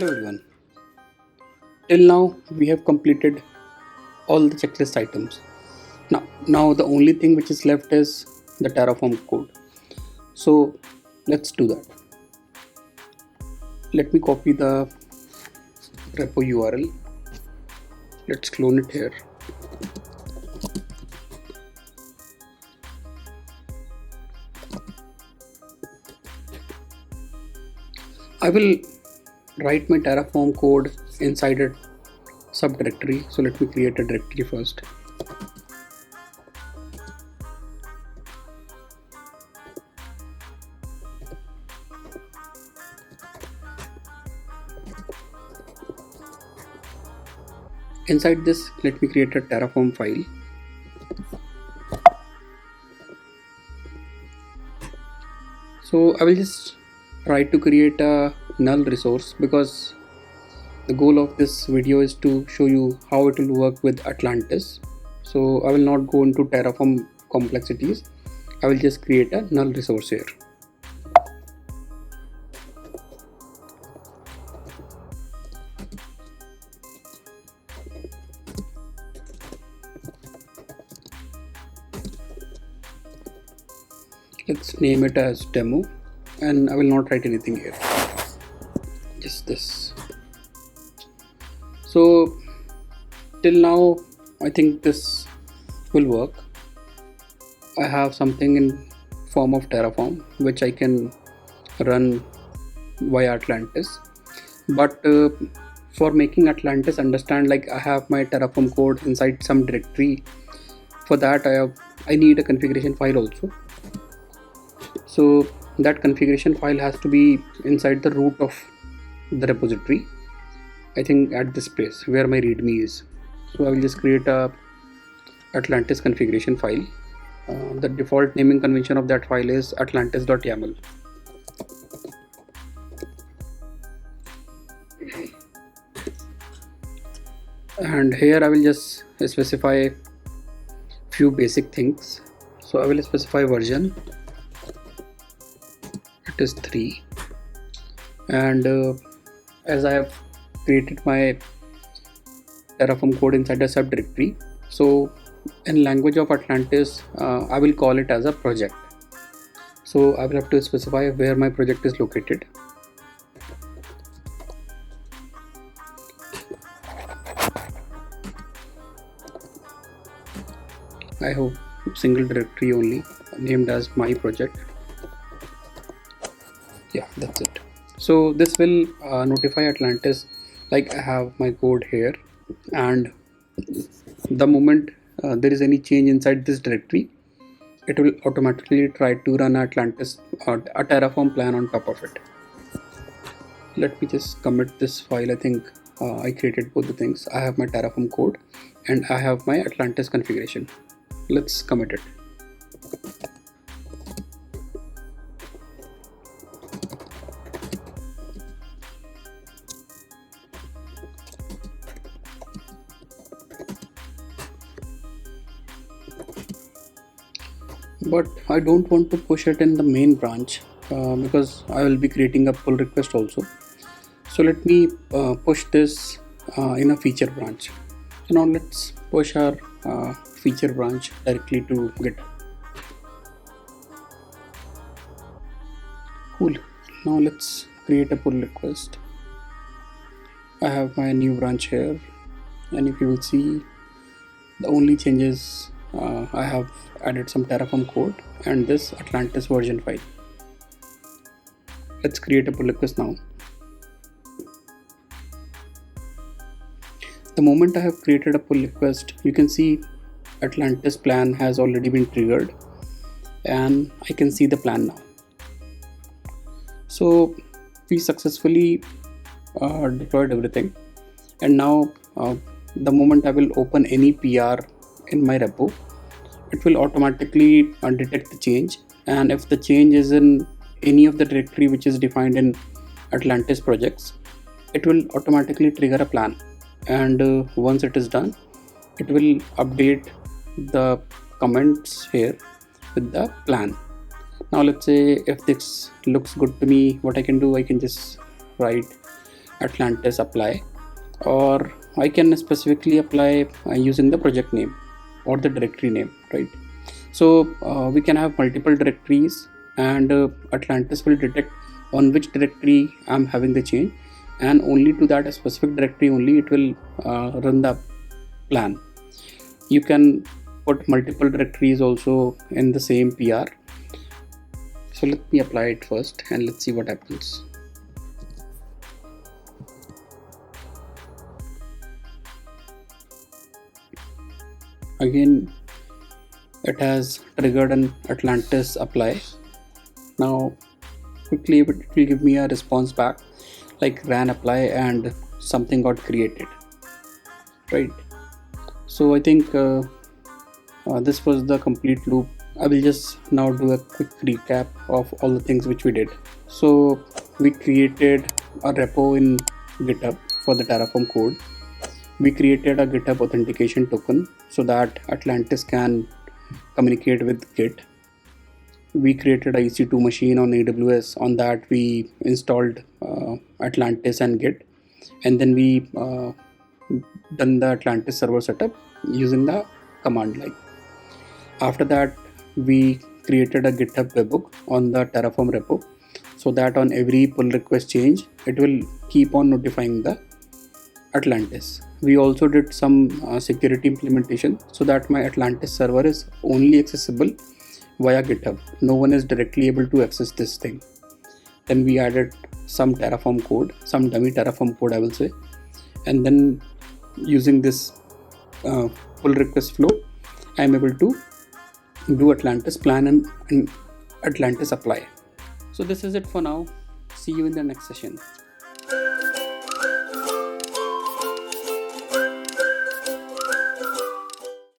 Hello everyone. Till now we have completed all the checklist items. Now the only thing which is left is the Terraform code. So let's do that. Let me copy the repo URL. Let's clone it here. I will write my Terraform code inside a subdirectory. So let me create a directory first. Inside this, let me create a Terraform file. So I will just try to create a null resource because the goal of this video is to show you how it will work with Atlantis. So I will not go into Terraform complexities. I will just create a null resource here. Let's name it as demo, and I will not write anything here, just this. So till now I think this will work. I have something in form of Terraform which I can run via Atlantis, but for making Atlantis understand, like, I have my Terraform code inside some directory. For that I need a configuration file also. So that configuration file has to be inside the root of the repository, I think at this place where my readme is. So I will just create a Atlantis configuration file. The default naming convention of that file is atlantis.yaml. And here I will just specify few basic things. So I will specify version, it is 3, and as I have created my Terraform code inside a subdirectory, so in language of Atlantis I will call it as a project. So I will have to specify where my project is located. I hope single directory only, named as my project. Yeah, that's it. So this will notify Atlantis like I have my code here, and the moment there is any change inside this directory, it will automatically try to run Atlantis a Terraform plan on top of it. Let me just commit this file. I think I created both the things. I have my Terraform code and I have my Atlantis configuration. Let's commit it. But I don't want to push it in the main branch because I will be creating a pull request also. So let me push this in a feature branch. So now let's push our feature branch directly to Git. Cool. Now let's create a pull request. I have my new branch here, and if you will see, the only changes I have added some Terraform code and this Atlantis version file. Let's create a pull request now. The moment I have created a pull request, you can see Atlantis plan has already been triggered and I can see the plan now. So we successfully deployed everything, and now the moment I will open any PR in my repo, it will automatically detect the change, and if the change is in any of the directory which is defined in Atlantis projects, it will automatically trigger a plan, and once it is done, it will update the comments here with the plan. Now let's say if this looks good to me, what I can do, I can just write Atlantis apply, or I can specifically apply using the project name or the directory name, right? So we can have multiple directories, and Atlantis will detect on which directory I'm having the change, and only to that specific directory only it will run the plan. You can put multiple directories also in the same PR. So let me apply it first and let's see what happens. Again, it has triggered an Atlantis apply. Now quickly it will give me a response back like ran apply and something got created, right? So I think this was the complete loop. I will just now do a quick recap of all the things which we did. So we created a repo in GitHub for the Terraform code. We created a GitHub authentication token so that Atlantis can communicate with Git. We created a EC2 machine on AWS. On that we installed Atlantis and Git, and then we done the Atlantis server setup using the command line. After that, we created a GitHub webhook on the Terraform repo so that on every pull request change, it will keep on notifying the Atlantis. We also did some security implementation so that my Atlantis server is only accessible via GitHub. No one is directly able to access this thing. Then we added some Terraform code, some dummy Terraform code I will say, and then using this pull request flow, I am able to do Atlantis plan and Atlantis apply. So this is it for now. See you in the next session.